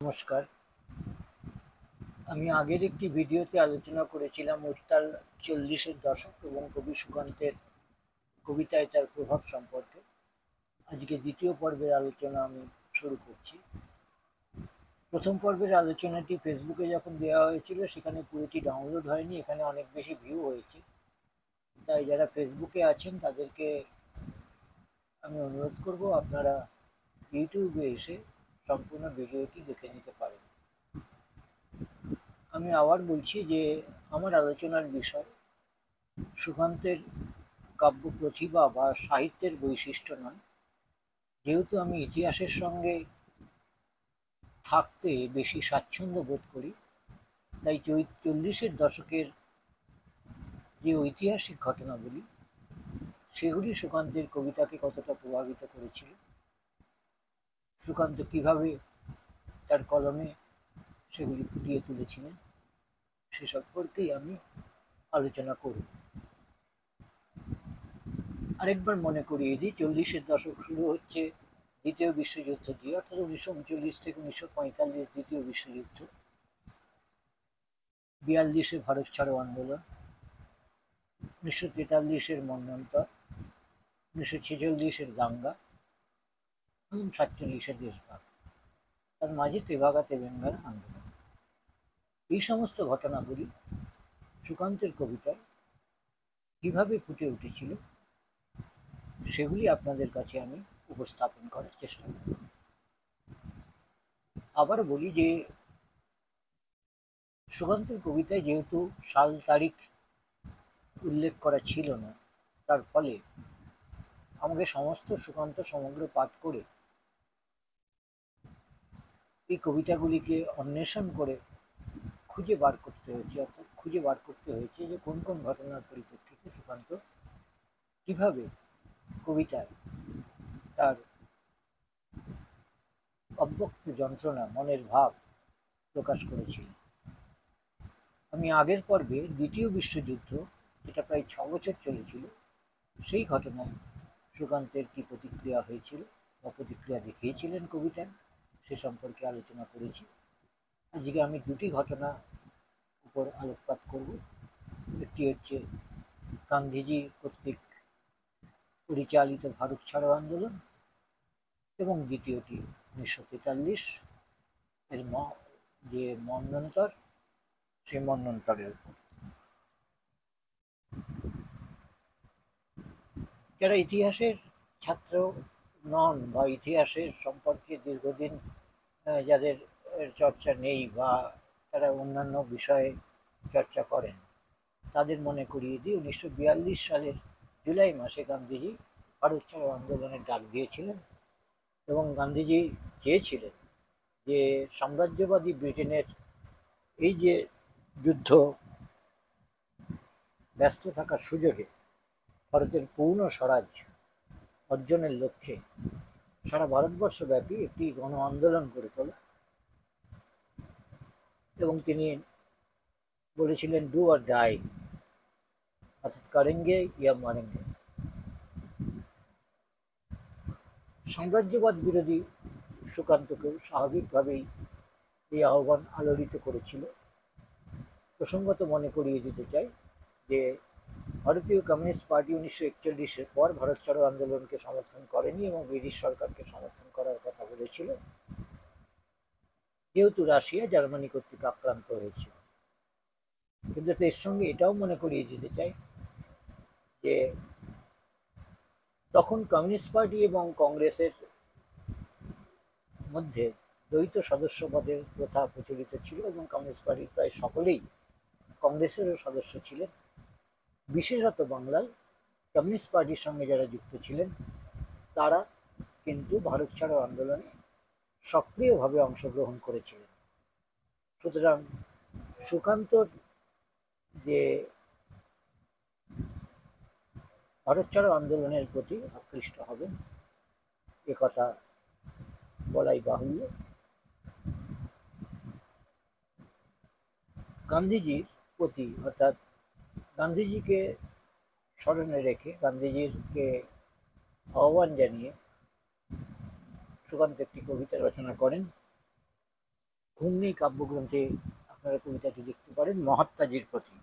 নমস্কার। আমি আগের একটি ভিডিওতে আলোচনা করেছিলাম উত্তাল 40-এর দশক এবং কবি সুকান্তের কবিতায় তার প্রভাব সম্পর্কে। আজকে দ্বিতীয় পর্বের আলোচনা আমি শুরু করছি। প্রথম পর্বের আলোচনাটি ফেসবুকে যখন দেওয়া হয়েছিল সেখানে পুরোটি ডাউনলোড হয়নি, এখানে অনেক বেশি ভিউ হয়েছে। তাই যারা ফেসবুকে আছেন তাদেরকে আমি অনুরোধ করব আপনারা ইউটিউবে এসে সম্পূর্ণ ভিডিওটি দেখে নিতে পারেন। আমি আবার বলছি যে আমার আলোচনার বিষয় সুকান্তের কাব্য প্রতিভা বা সাহিত্যের বৈশিষ্ট্য নয়। যেহেতু আমি ইতিহাসের সঙ্গে থাকতে বেশি স্বাচ্ছন্দ্য বোধ করি, তাই 40-এর দশকের যে ঐতিহাসিক ঘটনাগুলি সেগুলি সুকান্তের কবিতাকে কতটা প্রভাবিত করেছিল, সুকান্ত কিভাবে তার কলমে সেগুলি ফুটিয়ে তুলেছিলেন, সে সম্পর্কেই আমি আলোচনা করব। আরেকবার মনে করিয়ে দিই, 40-এর দশক শুরু হচ্ছে দ্বিতীয় বিশ্বযুদ্ধ দিয়ে, অর্থাৎ 1939 থেকে 1945 দ্বিতীয় বিশ্বযুদ্ধ, 42-এ ভারত ছাড়ো আন্দোলন, 1943-এর মন্বন্তর, 1946-এর দাঙ্গা এবং 1947-এর দেশভাগ। তার মাঝে তেভাগা তেভেঙ্গার আন্দোলন। এই সমস্ত ঘটনাগুলি সুকান্তের কবিতায় কিভাবে ফুটে উঠেছিল সেগুলি আপনাদের কাছে আমি উপস্থাপন করার চেষ্টা করব। আবার বলি যে সুকান্তের কবিতায় যেহেতু সাল তারিখ উল্লেখ করা ছিল না, তার ফলে আমাকে সমস্ত সুকান্ত সমগ্র পাঠ করে এই কবিতাগুলিকে অন্বেষণ করে খুঁজে বার করতে হয়েছে, অর্থাৎ খুঁজে বার করতে হয়েছে যে কোন কোন ঘটনার পরিপ্রেক্ষিতে সুকান্ত কিভাবে কবিতায় তার অব্যক্ত যন্ত্রণা, মনের ভাব প্রকাশ করেছিলেন। আমি আগের পর্বে দ্বিতীয় বিশ্বযুদ্ধ, যেটা প্রায় 6 বছর চলেছিল, সেই ঘটনায় সুকান্তের কি প্রতিক্রিয়া হয়েছিল বা প্রতিক্রিয়া দেখিয়েছিলেন কবিতায়, সে সম্পর্কে আলোচনা করেছি। আজকে আমি দুটি ঘটনা উপর আলোকপাত করব। একটি হচ্ছে গান্ধীজি কর্তৃক পরিচালিত ভারত ছাড়ো আন্দোলন এবং দ্বিতীয়টি 1943 এর যে মন্বন্তর, সেই মন্বন্তরের উপর। যারা ইতিহাসের ছাত্র নন বা ইতিহাসের সম্পর্কে দীর্ঘদিন যাদের চর্চা নেই বা তারা অন্যান্য বিষয়ে চর্চা করেন, তাদের মনে করিয়ে দিই 1942 সালের জুলাই মাসে গান্ধীজি ভারত ছাড়ো আন্দোলনের ডাক দিয়েছিলেন এবং গান্ধীজি চেয়েছিলেন যে সাম্রাজ্যবাদী ব্রিটেনের এই যে যুদ্ধ ব্যস্ত থাকার সুযোগে ভারতের পূর্ণ স্বরাজ অর্জনের লক্ষ্যে সারা ভারতবর্ষব্যাপী একটি গণ আন্দোলন গড়ে তোলা, এবং তিনি বলেছিলেন ডু অর ডাই, অর্থাৎ করেঙ্গে ইয়া মারেঙ্গে। সাম্রাজ্যবাদ বিরোধী সুকান্তকেও স্বাভাবিকভাবেই এই আহ্বান আলোড়িত করেছিল। প্রসঙ্গত মনে করিয়ে দিতে চাই যে ভারতীয় কমিউনিস্ট পার্টি 1941-এর পর ভারত ছাড়ো আন্দোলনকে সমর্থন করেনি এবং ব্রিটিশ সরকারকে সমর্থন করার কথা বলেছিল, যেহেতু রাশিয়া জার্মানি কর্তৃক আক্রান্ত হয়েছিল। কিন্তু এর সঙ্গে এটাও মনে করিয়ে দিতে চাই যে তখন কমিউনিস্ট পার্টি এবং কংগ্রেসের মধ্যে দ্বৈত সদস্যপদের প্রথা প্রচলিত ছিল এবং কমিউনিস্ট পার্টির প্রায় সকলেই কংগ্রেসেরও সদস্য ছিলেন। বিশেষত বাংলায় কমিউনিস্ট পার্টির সঙ্গে যারা যুক্ত ছিলেন তারা কিন্তু ভারত ছাড়ো আন্দোলনে সক্রিয়ভাবে অংশগ্রহণ করেছিলেন। সুতরাং সুকান্তর যে ভারত ছাড়ো আন্দোলনের প্রতি আকৃষ্ট হবেন একথা বলাই বাহুল্য। গান্ধীজির প্রতি, অর্থাৎ গান্ধীজিকে স্মরণে রেখে, গান্ধীজিকে আহ্বান জানিয়ে সুকান্ত একটি কবিতা রচনা করেন। ঘূর্ণি কাব্যগ্রন্থে আপনারা কবিতাটি দেখতে পারেন মহাত্মাজির প্রতি।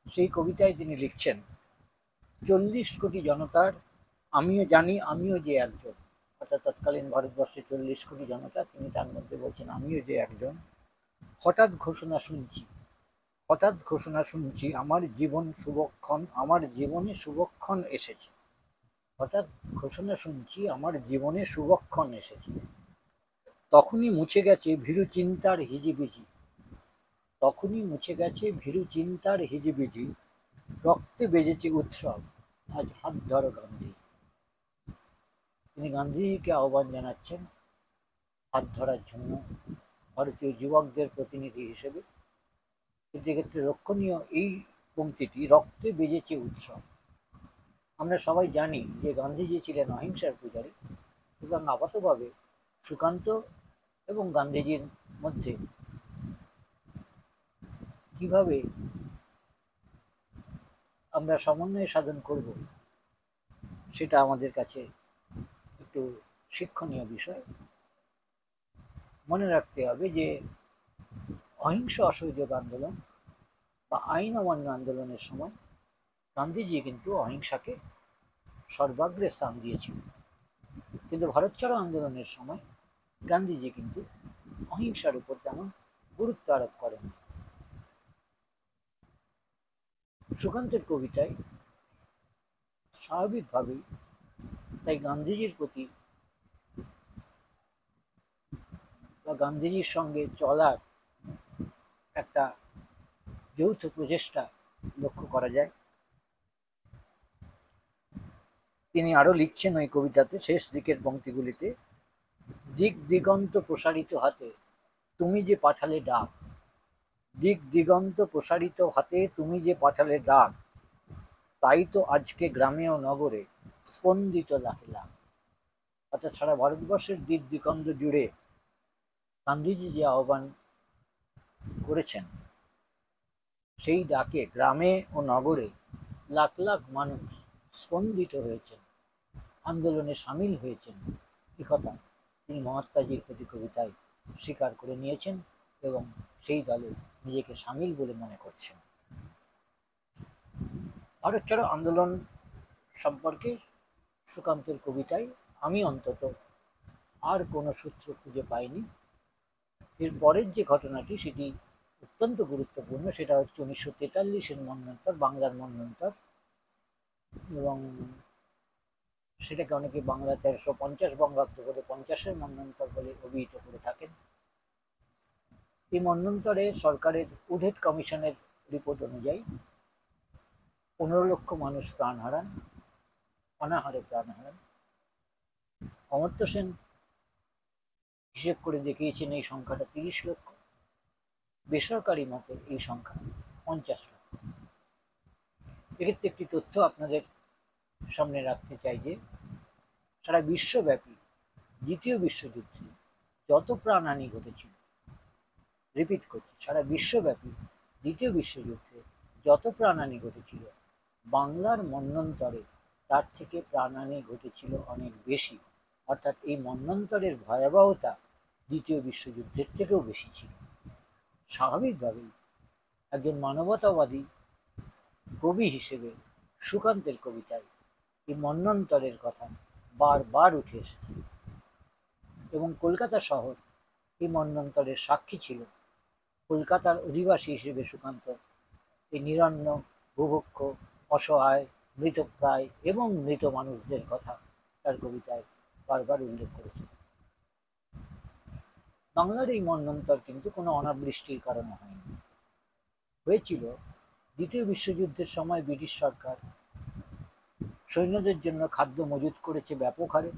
সেই কবিতায় তিনি লিখছেন, 40 কোটি জনতার আমিও জানি আমিও যে একজন। অর্থাৎ তৎকালীন ভারতবর্ষে 40 কোটি জনতা, তিনি তার মধ্যে বলছেন আমিও যে একজন। হঠাৎ ঘোষণা শুনছি আমার জীবন শুভক্ষণ, আমার জীবনে শুভক্ষণ এসেছে। হঠাৎ ঘোষণা শুনছি আমার জীবনে শুভক্ষণ এসেছে। তখনই মুছে গেছে ভীরু চিন্তার হিজিবিজি, রক্তে বেজেছে উৎসব, আজ হাত ধরো গান্ধী। তিনি গান্ধীজিকে আহ্বান জানাচ্ছেন হাত ধরার জন্য ভারতীয় যুবকদের প্রতিনিধি হিসেবে। কিন্তু এক্ষেত্রে লক্ষণীয় এই পংক্তিটি, রক্তে বেজেছে উৎসব। আমরা সবাই জানি যে গান্ধীজি ছিলেন অহিংসার পূজারী, সুতরাং আপাতভাবে সুকান্ত এবং গান্ধীজির মধ্যে কিভাবে আমরা সমন্বয় সাধন করব সেটা আমাদের কাছে একটু শিক্ষণীয় বিষয়। মনে রাখতে হবে যে অহিংস অসহযোগ আন্দোলন বা আইন অমান্য আন্দোলনের সময় গান্ধীজি কিন্তু অহিংসাকে সর্বাগ্রে স্থান দিয়েছিলেন, কিন্তু ভারত ছাড়ো আন্দোলনের সময় গান্ধীজি কিন্তু অহিংসার উপর তেমন গুরুত্ব আরোপ করেন। সুকান্তের কবিতায় স্বাভাবিকভাবেই তাই গান্ধীজির প্রতি বা গান্ধীজির সঙ্গে চলার একটা যৌথ প্রচেষ্টা লক্ষ্য করা যায়। তিনি আরো লিখছেন ওই কবিতাতে শেষ দিকের পংক্তিগুলিতে, দিক দিগন্ত প্রসারিত হাতে তুমি যে পাঠালে ডাক, দিক দিগন্ত প্রসারিত হাতে তুমি যে পাঠালে ডাক, তাই তো আজকে গ্রামে ও নগরে স্পন্দিত লাখে লাখ। অর্থাৎ সারা ভারতবর্ষের দিক দিগন্ত জুড়ে গান্ধীজি যে আহ্বান করেছেন, সেই ডাকে গ্রামে ও নগরে লাখ লাখ মানুষ স্পন্দিত হয়েছেন, আন্দোলনে সামিল হয়েছেন। এ কথা তিনি মহাত্মাজির প্রতি কবিতায় স্বীকার করে নিয়েছেন এবং সেই দলে নিজেকে সামিল বলে মনে করছেন। ভারত ছাড়ো আন্দোলন সম্পর্কে সুকান্তের কবিতায় আমি অন্তত আর কোনো সূত্র খুঁজে পাইনি। এর পরের যে ঘটনাটি সেটি অত্যন্ত গুরুত্বপূর্ণ, সেটা হচ্ছে 1943-এর মন্বন্তর, বাংলার মন্বন্তর, এবং সেটাকে অনেকে বাংলা 1350 বঙ্গাব্দ বলে 50-এর মন্বন্তর বলে অভিহিত করে থাকেন। এই মন্বন্তরে সরকারের উডেট কমিশনের রিপোর্ট অনুযায়ী 15 লক্ষ মানুষ প্রাণ হারান, অনাহারে প্রাণ হারান। অমর্ত্য সেন হিসেব করে দেখিয়েছেন এই সংখ্যাটা 30 লক্ষ, বেসরকারি মতে এই সংখ্যা 50 লক্ষ। এক্ষেত্রে একটি তথ্য আপনাদের সামনে রাখতে চাই যে সারা বিশ্বব্যাপী দ্বিতীয় বিশ্বযুদ্ধে যত প্রাণহানি ঘটেছিল, রিপিট করছি, সারা বিশ্বব্যাপী দ্বিতীয় বিশ্বযুদ্ধে যত প্রাণহানি ঘটেছিল, বাংলার মন্বন্তরে তার থেকে প্রাণহানি ঘটেছিল অনেক বেশি। অর্থাৎ এই মন্বন্তরের ভয়াবহতা দ্বিতীয় বিশ্বযুদ্ধের থেকেও বেশি ছিল। স্বাভাবিকভাবেই একজন মানবতাবাদী কবি হিসেবে সুকান্তের কবিতায় এই মন্বন্তরের কথা বারবার উঠে এসেছে এবং কলকাতা শহর এই মন্বন্তরের সাক্ষী ছিল। কলকাতার অধিবাসী হিসেবে সুকান্ত এই নিরন্ন, বুভুক্ষ, অসহায়, মৃতপ্রায় এবং মৃত মানুষদের কথা তার কবিতায় বারবার উল্লেখ করেছে। বাংলার এই মন্বন্তর কিন্তু কোনো অনাবৃষ্টির কারণে হয়নি, হয়েছিল দ্বিতীয় বিশ্বযুদ্ধের সময় ব্রিটিশ সরকার সৈন্যদের জন্য খাদ্য মজুত করেছে ব্যাপক হারে,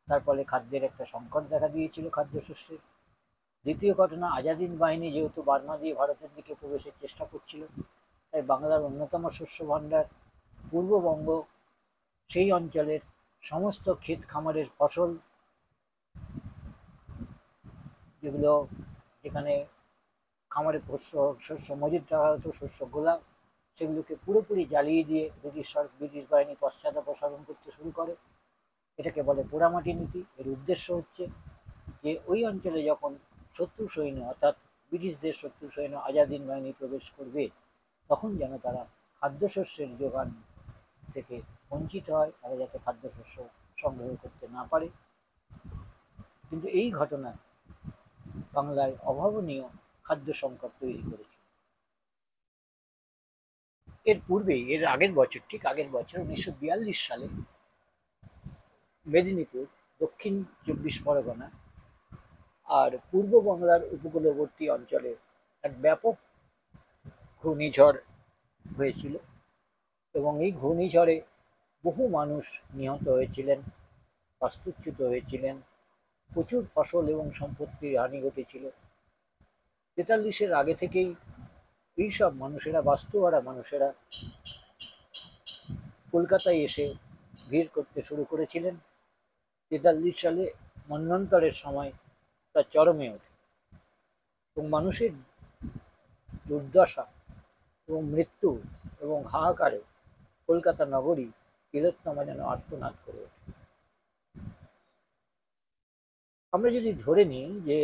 তার ফলে খাদ্যের একটা সংকট দেখা দিয়েছিল, খাদ্যশস্যের। দ্বিতীয় ঘটনা, আজাদিন বাহিনী যেহেতু বার্মা দিয়ে ভারতের দিকে প্রবেশের চেষ্টা করছিল, তাই বাংলার অন্যতম শস্য ভাণ্ডার পূর্ববঙ্গ, সেই অঞ্চলের সমস্ত ক্ষেত খামারের ফসল, যেগুলো যেখানে খামারে শস্য মজুত রাখা হতো, শস্যগুলা, সেগুলোকে পুরোপুরি জ্বালিয়ে দিয়ে ব্রিটিশ বাহিনী পশ্চাদপসারণ করতে শুরু করে। এটাকে বলে পোড়ামাটি নীতি। এর উদ্দেশ্য হচ্ছে যে ওই অঞ্চলে যখন শত্রু সৈন্য অর্থাৎ ব্রিটিশদের শত্রু সৈন্য আজাদিন বাহিনী প্রবেশ করবে, তখন যেন তারা খাদ্যশস্যের যোগান থেকে বঞ্চিত হয়, তারা যাতে খাদ্যশস্য সংগ্রহ করতে না পারে। কিন্তু এই ঘটনা বাংলায় অভাবনীয় খাদ্য সংকট তৈরি করেছে। এর পূর্বেই, এর আগের বছর, ঠিক আগের বছর 1942 সালে মেদিনীপুর, দক্ষিণ 24 পরগনা আর পূর্ব বাংলার উপকূলবর্তী অঞ্চলে এক ব্যাপক ঘূর্ণিঝড় হয়েছিল, এবং এই ঘূর্ণিঝড়ে বহু মানুষ নিহত হয়েছিলেন, বাস্তুচ্যুত হয়েছিলেন, প্রচুর ফসল এবং সম্পত্তির হানি ঘটেছিল। 43-এর আগে থেকেই এইসব মানুষেরা, বাস্তুহারা মানুষেরা কলকাতায় এসে ভিড় করতে শুরু করেছিলেন। 43 সালে মন্বন্তরের সময় তার চরমে ওঠে, এবং মানুষের দুর্দশা এবং মৃত্যু এবং হাহাকারে কলকাতা নগরী তিলোত্তমা যেন আর্তনাদ করে ওঠে। আমরা যদি ধরে নিই যে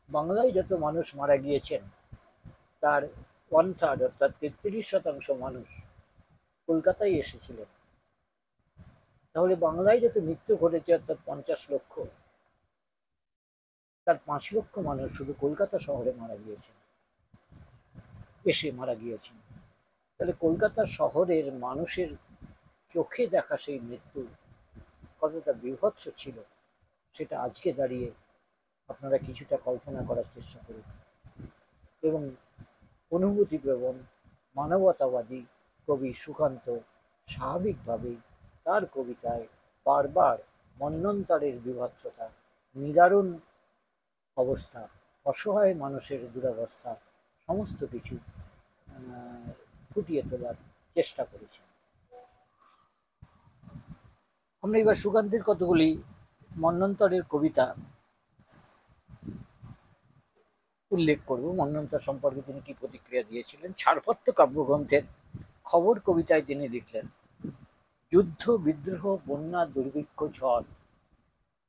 বাংলায় যত মানুষ মারা গিয়েছেন তার 1/3 অর্থাৎ 33% মানুষ কলকাতায় এসেছিলেন, তাহলে বাংলায় যত মৃত্যু ঘটেছে অর্থাৎ 50 লক্ষ, তার 5 লক্ষ মানুষ শুধু কলকাতা শহরে মারা গিয়েছেন, এসে মারা গিয়েছেন। তাহলে কলকাতা শহরের মানুষের চোখে দেখা সেই মৃত্যু কতটা বীভৎস ছিল, সেটা আজকে দাঁড়িয়ে আপনারা কিছুটা কল্পনা করার চেষ্টা করুন। এবং অনুভূতিপ্রবণ মানবতাবাদী কবি সুকান্ত স্বাভাবিকভাবেই তার কবিতায় বারবার মন্বন্তরের বীভৎসতা, নিদারুণ অবস্থা, অসহায় মানুষের দুরবস্থা সমস্ত কিছু ফুটিয়ে তোলার চেষ্টা করেছেন। আমরা এবার সুকান্তের কতগুলি মন্বন্তরের কবিতা উল্লেখ করব। মন্বন্তর সম্পর্কে তিনি কি প্রতিক্রিয়া দিয়েছিলেন। ছাড়পত্র কাব্যগ্রন্থের খবর কবিতায় তিনি লিখলেন, যুদ্ধ বিদ্রোহ বন্যা দুর্ভিক্ষ ঝড়,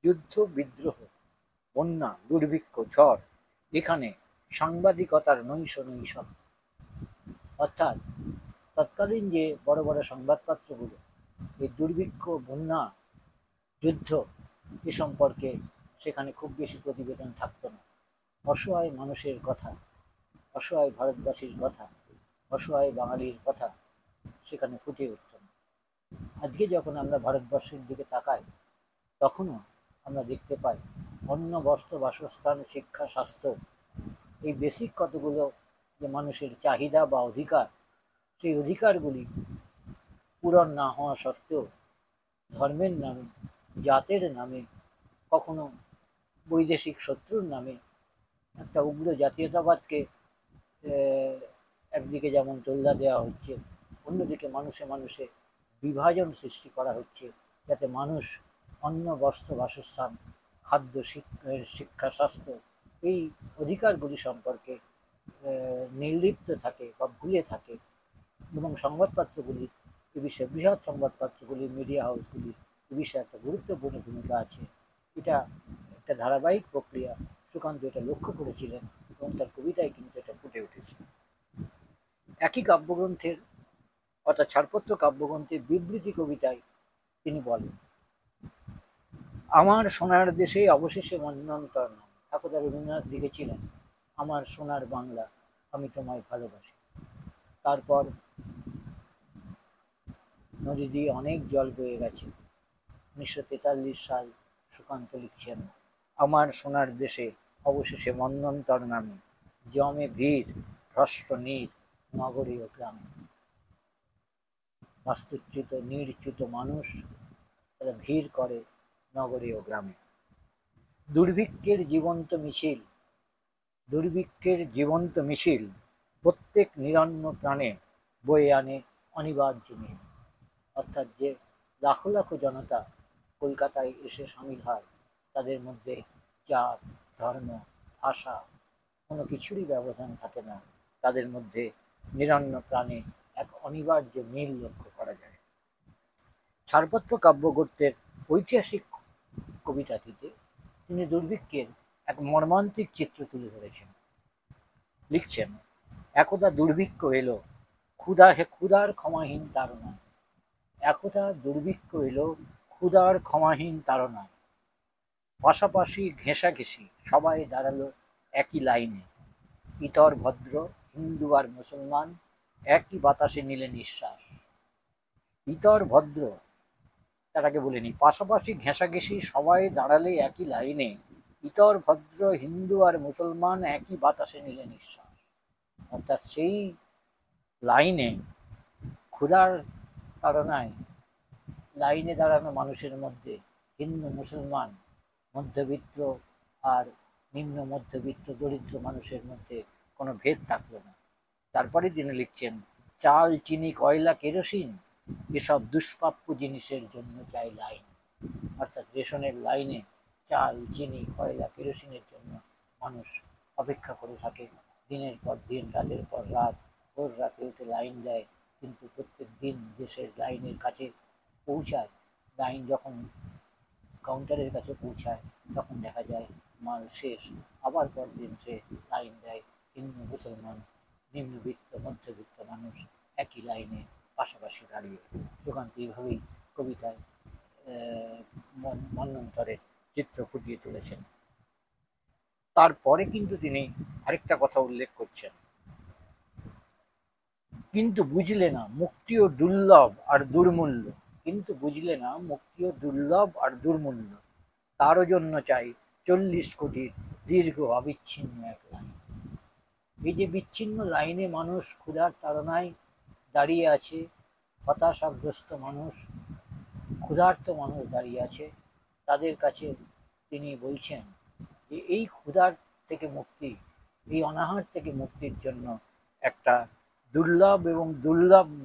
যুদ্ধ বিদ্রোহ বন্যা দুর্ভিক্ষ ঝড়, এখানে সাংবাদিকতার নৈশ নৈশব্দ। অর্থাৎ তৎকালীন যে বড় বড় সংবাদপত্রগুলো এই দুর্ভিক্ষ, বন্যা, যুদ্ধ এ সম্পর্কে সেখানে খুব বেশি প্রতিবেদন থাকতো না। অসহায় মানুষের কথা, অসহায় ভারতবাসীর কথা, অসহায় বাঙালির কথা সেখানে ফুটে উঠত না। আজকে যখন আমরা ভারতবর্ষের দিকে তাকাই, তখনও আমরা দেখতে পাই অন্ন, বস্ত্র, বাসস্থান, শিক্ষা, স্বাস্থ্য, এই বেসিক কতগুলো যে মানুষের চাহিদা বা অধিকার, সেই অধিকারগুলি পূরণ না হওয়া সত্ত্বেও ধর্মের নামে, জাতের নামে, কখনো বৈদেশিক শত্রুর নামে একটা উগ্র জাতীয়তাবাদকে একদিকে যেমন তোল্লা দেওয়া হচ্ছে, অন্যদিকে মানুষে মানুষে বিভাজন সৃষ্টি করা হচ্ছে, যাতে মানুষ অন্ন, বস্ত্র, বাসস্থান, খাদ্য, শিক্ষা, স্বাস্থ্য এই অধিকারগুলি সম্পর্কে নির্লিপ্ত থাকে বা ভুলে থাকে। এবং সংবাদপত্রগুলি এ বিষয়ে, বৃহৎ সংবাদপত্রগুলি, মিডিয়া হাউসগুলি এ বিষয়ে একটা গুরুত্বপূর্ণ ভূমিকা আছে। এটা একটা ধারাবাহিক প্রক্রিয়া, সুকান্ত এটা লক্ষ্য করেছিলেন এবং তার কবিতায় কিন্তু এটা ফুটে উঠেছে। একই কাব্যগ্রন্থের অর্থাৎ ছাড়পত্র কাব্যগ্রন্থের বিবৃতি কবিতায় তিনি বলেন, আমার সোনার দেশে অবশেষে মন্বন্তর নাম। ঠাকুরদা রবীন্দ্রনাথ লিখেছিলেন, আমার সোনার বাংলা, আমি তোমায় ভালোবাসি। তারপর নদী দিয়ে অনেক জল বয়ে গেছে। 1943 সাল সুকান্ত লিখছেন, আমার সোনার দেশে অবশেষে মন্বন্তর নামে, জমে ভিড় ভ্রষ্ট নীর নগরী ও গ্রামে। বাস্তুচ্যুত নির্চ্যুত মানুষ তারা ভিড় করে নগরী ও গ্রামে। দুর্ভিক্ষের জীবন্ত মিছিল, দুর্ভিক্ষের জীবন্ত মিছিল প্রত্যেক নিরন্ন প্রাণে বয়ে আনে অনিবার্য নীল। অর্থাৎ যে লাখো লাখো জনতা কলকাতায় এসে সামিল হয়, তাদের মধ্যে জাত, ধর্ম, ভাষা কোনো কিছুরই ব্যবধান থাকে না, তাদের মধ্যে নিরন্ন প্রাণে এক অনিবার্য মিল লক্ষ্য করা যায়। ছাড়পত্র কাব্যগ্রন্থের ঐতিহাসিক কবিতাটিতে তিনি দুর্ভিক্ষের এক মর্মান্তিক চিত্র তুলে ধরেছেন। লিখছেন, একদা দুর্ভিক্ষ এলো, ক্ষুধার ক্ষমাহীন তাড়নায়। একদা দুর্ভিক্ষ এলো, ক্ষুধার ক্ষমাহীন তাড়নায়। পাশাপাশি ঘেঁষাঘেঁষি সবাই দাঁড়ালো একই লাইনে। ইতর ভদ্র, হিন্দু আর মুসলমান একই বাতাসে নিলে নিঃশ্বাস। ইতর ভদ্র, তার আগে বলিনি, পাশাপাশি ঘেঁষাঘেঁষি সবাই দাঁড়ালে একই লাইনে। ইতর ভদ্র, হিন্দু আর মুসলমান একই বাতাসে নিলে নিঃশ্বাস। অর্থাৎ সেই লাইনে ক্ষুধার তাড়নায় লাইনে দাঁড়ানো মানুষের মধ্যে হিন্দু মুসলমান, মধ্যবিত্ত আর নিম্ন মধ্যবিত্ত দরিদ্র মানুষের মধ্যে কোনো ভেদ থাকলো না। তারপরে তিনি লিখছেন, চাল, চিনি, কয়লা, কেরোসিন এসব দুষ্প্রাপ্য জিনিসের জন্য চাই লাইন। অর্থাৎ রেশনের লাইনে চাল, চিনি, কয়লা, কেরোসিনের জন্য মানুষ অপেক্ষা করে থাকে। দিনের পর দিন, রাতের পর রাত, ভোর রাতে উঠে লাইন দেয়, কিন্তু প্রত্যেক দিন দেশের লাইনের কাছে পৌঁছায়। লাইন যখন কাউন্টারের কাছে পৌঁছায় তখন দেখা যায় মাল শেষ। আবার পরদিন সে লাইন দেয়। হিন্দু মুসলমান, নিম্নবিত্ত মধ্যবিত্ত মানুষ একই লাইনে পাশাপাশি দাঁড়িয়ে। সুকান্ত এইভাবেই কবিতায় মন্বন্তরের চিত্র ফুটিয়ে তুলেছেন। তারপরে কিন্তু তিনি আরেকটা কথা উল্লেখ করছেন, কিন্তু বুঝলে না মুক্তিও দুর্লভ আর দুর্মূল্য। কিন্তু বুঝলে না মুক্তিও দুর্লভ আর দুর্মূল্য, তারও জন্য চাই 40 কোটির দীর্ঘ অবিচ্ছিন্ন এক লাইন। এই যে বিচ্ছিন্ন লাইনে মানুষ ক্ষুধার তাড়নায় দাঁড়িয়ে আছে, হতাশাগ্রস্ত মানুষ, ক্ষুধার্ত মানুষ দাঁড়িয়ে আছে, তাদের কাছে তিনি বলছেন যে এই ক্ষুধার থেকে মুক্তি, এই অনাহার থেকে মুক্তির জন্য একটা দুর্লভ এবং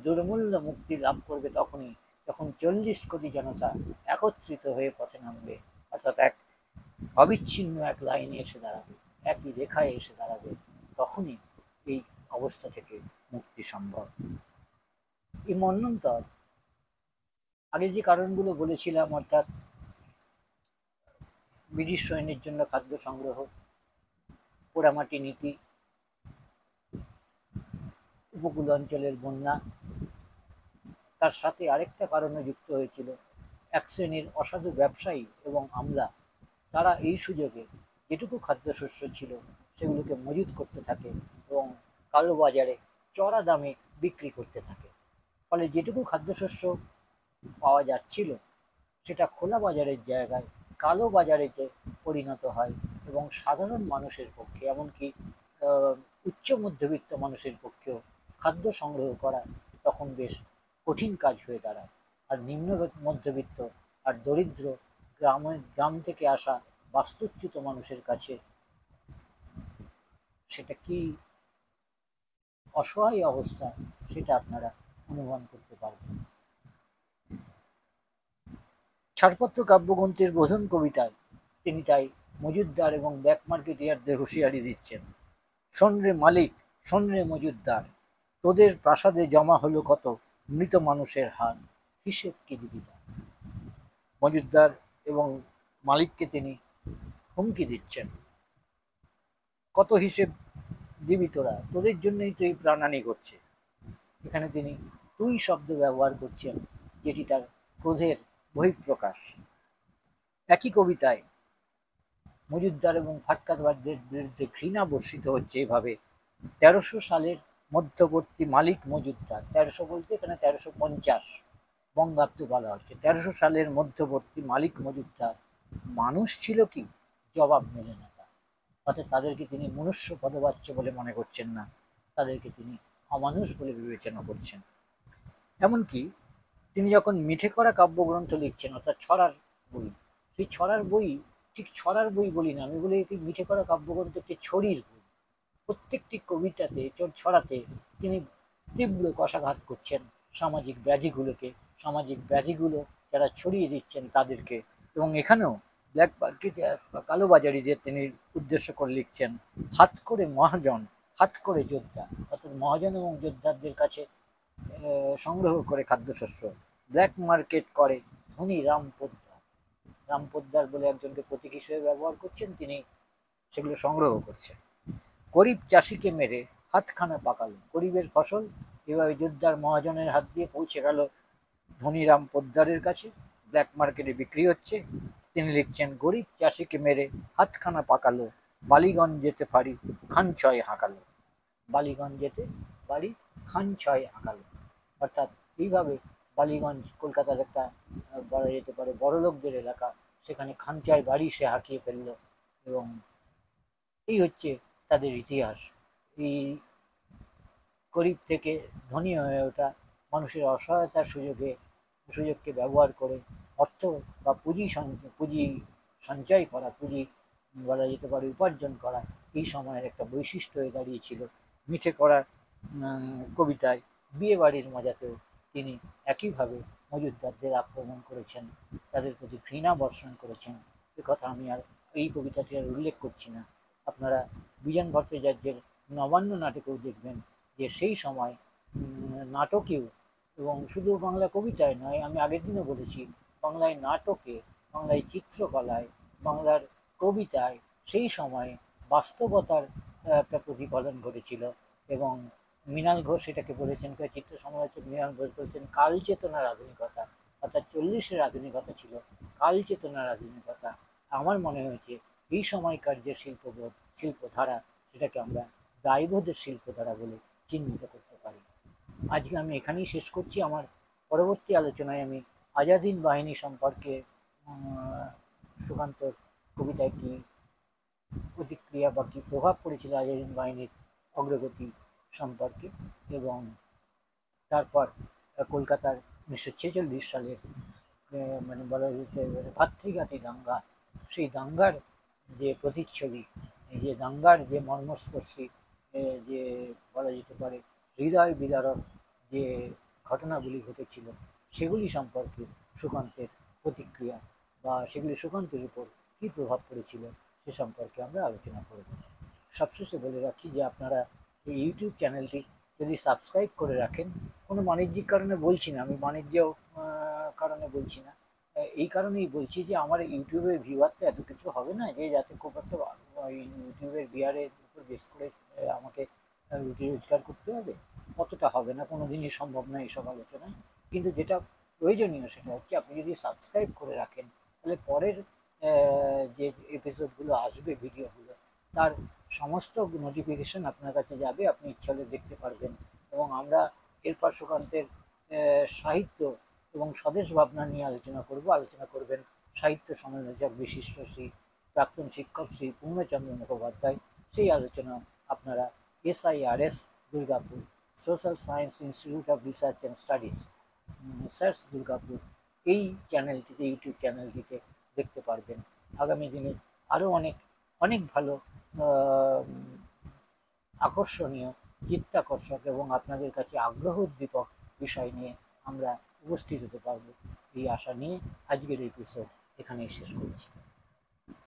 দুর্মূল্য মুক্তি লাভ করবে তখনই যখন 40 কোটি জনতা একত্রিত হয়ে পথে নামবে। অর্থাৎ এক অবিচ্ছিন্ন এক লাইনে এসে দাঁড়াবে, একই রেখায় এসে দাঁড়াবে, তখনই এই অবস্থা থেকে মুক্তি সম্ভব। এই মন্বন্তর আগে যে কারণগুলো বলেছিলাম, অর্থাৎ ব্রিটিশ সৈন্যের জন্য খাদ্য সংগ্রহ, পোড়ামাটি নীতি, উপকূল অঞ্চলের বন্যা, তার সাথে আরেকটা কারণে যুক্ত হয়েছিল এক শ্রেণীর অসাধু ব্যবসায়ী এবং আমলা। তারা এই সুযোগে যেটুকু খাদ্যশস্য ছিল সেগুলোকে মজুত করতে থাকে এবং কালোবাজারে চড়া দামে বিক্রি করতে থাকে। ফলে যেটুকু খাদ্যশস্য পাওয়া যাচ্ছিল সেটা খোলা বাজারের জায়গায় কালো বাজারে যে পরিণত হয় এবং সাধারণ মানুষের পক্ষে, এমনকি উচ্চ মধ্যবিত্ত মানুষের পক্ষেও খাদ্য সংগ্রহ করা তখন বেশ কঠিন কাজ হয়ে দাঁড়ায়। আর নিম্ন মধ্যবিত্ত আর দরিদ্র গ্রাম থেকে আসা বাস্তুচ্যুত মানুষের কাছে সেটা কি অসহায় অবস্থা সেটা আপনারা অনুমান করতে পারবেন। ছাড়পত্র কাব্যগ্রন্থের বোধন কবিতায় তিনি তাই মজুদ্দার এবং ব্ল্যাক মার্কেটিয়ারদের হুঁশিয়ারি দিচ্ছেন, শোন রে মালিক, শোন রে মজুদ্দার, তোদের প্রাসাদে জমা হলো কত মৃত মানুষের হার, হিসেব কি দিবি তার। মজুদ্দার এবং মালিককে তিনি হুমকি দিচ্ছেন, কত হিসেব দিবি তোরা, তোদের জন্যই তো এই প্রাণহানি ঘটছে। এখানে তিনি তুই শব্দ ব্যবহার করছেন, যেটি তার ক্রোধের বহিঃপ্রকাশ। একই কবিতায় মজুদ্দার এবং ফাটকারবাদদের বিরুদ্ধে ঘৃণা বর্ষিত হচ্ছে এভাবে, 1300 সালের মধ্যবর্তী মালিক মজুদ্দার, 1300 বলতে এখানে 1350 বঙ্গাব্দ বলা হচ্ছে, 1300 সালের মধ্যবর্তী মালিক মজুদ্দার মানুষ ছিল কি, জবাব মেলে না তার। অর্থাৎ তাদেরকে তিনি মনুষ্য পদবাচ্য বলে মনে করছেন না, তাদেরকে তিনি অমানুষ বলে বিবেচনা করছেন। এমনকি তিনি যখন মিঠে করা কাব্যগ্রন্থ লিখছেন, অর্থাৎ ছড়ার বই, সেই ছড়ার বই ঠিক ছড়ার বই বলি না, আমি বলি একটি মিঠে করা কাব্যগ্রন্থ একটি ছড়ির বই। প্রত্যেকটি কবিতাতে ছড়াতে তিনি তীব্র কষাঘাত করছেন সামাজিক ব্যাধিগুলোকে, সামাজিক ব্যাধিগুলো যারা ছড়িয়ে দিচ্ছেন তাদেরকে। এবং এখানেও ব্ল্যাক মার্কেট কালোবাজারিদের তিনি উদ্দেশ্য করে লিখছেন, হাত করে মহাজন, হাত করে যোদ্ধা। অর্থাৎ মহাজন এবং যোদ্ধাদের কাছে সংগ্রহ করে খাদ্যশস্য ব্ল্যাক মার্কেট করে ধনী রাম পোদ্দার। রাম পোদ্দার বলে একজনকে প্রতীক হিসেবে ব্যবহার করছেন। তিনি সেগুলো সংগ্রহ করছে। গরিব চাষিকে মেরে হাতখানা পাকালো, গরিবের ফসল এভাবে যোদ্ধার মহাজনের হাত দিয়ে পৌঁছে গেল ধনীরাম পোদ্দারের কাছে, ব্ল্যাক মার্কেটে বিক্রি হচ্ছে। তিনি লিখছেন, গরিব চাষিকে মেরে হাতখানা পাকালো, বালিগঞ্জ যেতে পারি খান ছয় হাঁকালো। বালিগঞ্জ যেতে পারি খান ছয় হাঁকালো। অর্থাৎ এইভাবে বালিগঞ্জ কলকাতার একটা বলা যেতে পারে বড়লোকদের এলাকা, সেখানে খানচায় বাড়ি সে হাঁকিয়ে ফেললো। এবং এই হচ্ছে তাদের ইতিহাস। এই গরিব থেকে ধনী হয়ে ওঠা, মানুষের অসহায়তার সুযোগকে ব্যবহার করে অর্থ বা পুঁজি সঞ্চয় করা, পুঁজি বলা যেতে পারে উপার্জন করা, এই সময়ের একটা বৈশিষ্ট্য হয়ে দাঁড়িয়েছিল। মিঠে করার কবিতায় বিয়ে বাড়ির মজাতেও তিনি একইভাবে মজুদ্দারদের আক্রমণ করেছেন, তাদের প্রতি ঘৃণা বর্ষণ করেছেন। কথা আমি আর এই কবিতাটি আর উল্লেখ করছি না। আপনারা বিজন ভট্টাচার্যের নবান্ন নাটকেও দেখবেন যে সেই সময় নাটকেও, এবং শুধু বাংলা কবিতায় নয়, আমি আগের দিনও বলেছি, বাংলায় নাটকে, বাংলায় চিত্রকলায়, বাংলার কবিতায় সেই সময়ে বাস্তবতার একটা প্রতিফলন ঘটেছিল। এবং মৃণাল ঘোষ এটাকে বলেছেন, চিত্র সমালোচক মৃণাল ঘোষ বলেছেন কাল চেতনার আধুনিকতা, অর্থাৎ 40-এর আধুনিকতা ছিল কাল চেতনার আধুনিকতা। আমার মনে হয়েছে এই সময়কার যে শিল্পবোধ, শিল্পধারা, সেটাকে আমরা দায়বোধের শিল্পধারা বলে চিহ্নিত করতে পারি। আজকে আমি এখানেই শেষ করছি। আমার পরবর্তী আলোচনায় আমি আজাদ হিন্দ বাহিনী সম্পর্কে সুকান্তর কবিতায় কি প্রতিক্রিয়া বা কী প্রভাব পড়েছিল আজাদ হিন্দ বাহিনীর অগ্রগতি সম্পর্কে, এবং তারপর কলকাতার 1946 সালের মানে বলা যেতে ভাতৃঘাতী দাঙ্গা, সেই দাঙ্গার যে প্রতিচ্ছবি, যে দাঙ্গার যে মর্মস্পর্শী, যে বলা যেতে পারে হৃদয় বিদারক যে ঘটনাগুলি ঘটেছিল, সেগুলি সম্পর্কে সুকান্তের প্রতিক্রিয়া বা সেগুলি সুকান্তের উপর কী প্রভাব পড়েছিল সে সম্পর্কে আমরা আলোচনা করব। সবশেষে বলে রাখি যে আপনারা এই ইউটিউব চ্যানেলটি যদি সাবস্ক্রাইব করে রাখেন, কোনো বাণিজ্যিক কারণে বলছি না, আমি বাণিজ্য কারণে বলছি না, এই কারণেই বলছি যে আমার ইউটিউবের ভিউয়ার তো এত কিছু হবে না যে যাতে খুব একটা ইউটিউবের ভিউয়ারের উপর বেস করে আমাকে রুটি রোজগার করতে হবে, অতটা হবে না, কোনো দিনই সম্ভব নয় এইসব আলোচনায়। কিন্তু যেটা প্রয়োজনীয় সেটা হচ্ছে আপনি যদি সাবস্ক্রাইব করে রাখেন, তাহলে পরের যে এপিসোডগুলো আসবে, ভিডিওগুলো, তার সমস্ত নোটিফিকেশন আপনার কাছে যাবে, আপনি ইচ্ছা হলে দেখতে পারবেন। এবং আমরা এরপর সুকান্তের সাহিত্য এবং স্বদেশ ভাবনা নিয়ে আলোচনা করবেন সাহিত্য সমালোচক বিশিষ্ট শ্রী প্রাক্তন শিক্ষক শ্রী পূর্ণচন্দ্র মুখোপাধ্যায়। সেই আলোচনা আপনারা SIRS Durgapur, social science institute of research and studies, search Durgapur, এই চ্যানেলটিতে, ইউটিউব চ্যানেলটিতে দেখতে পারবেন। আগামী দিনে আরও অনেক ভালো আকর্ষণীয়, চিত্তাকর্ষক এবং আপনাদের কাছে আগ্রহ উদ্দীপক বিষয় নিয়ে আমরা উপস্থিত হতে পারব, এই আশা নিয়ে আজকের এপিসোড এখানেই শেষ করছি।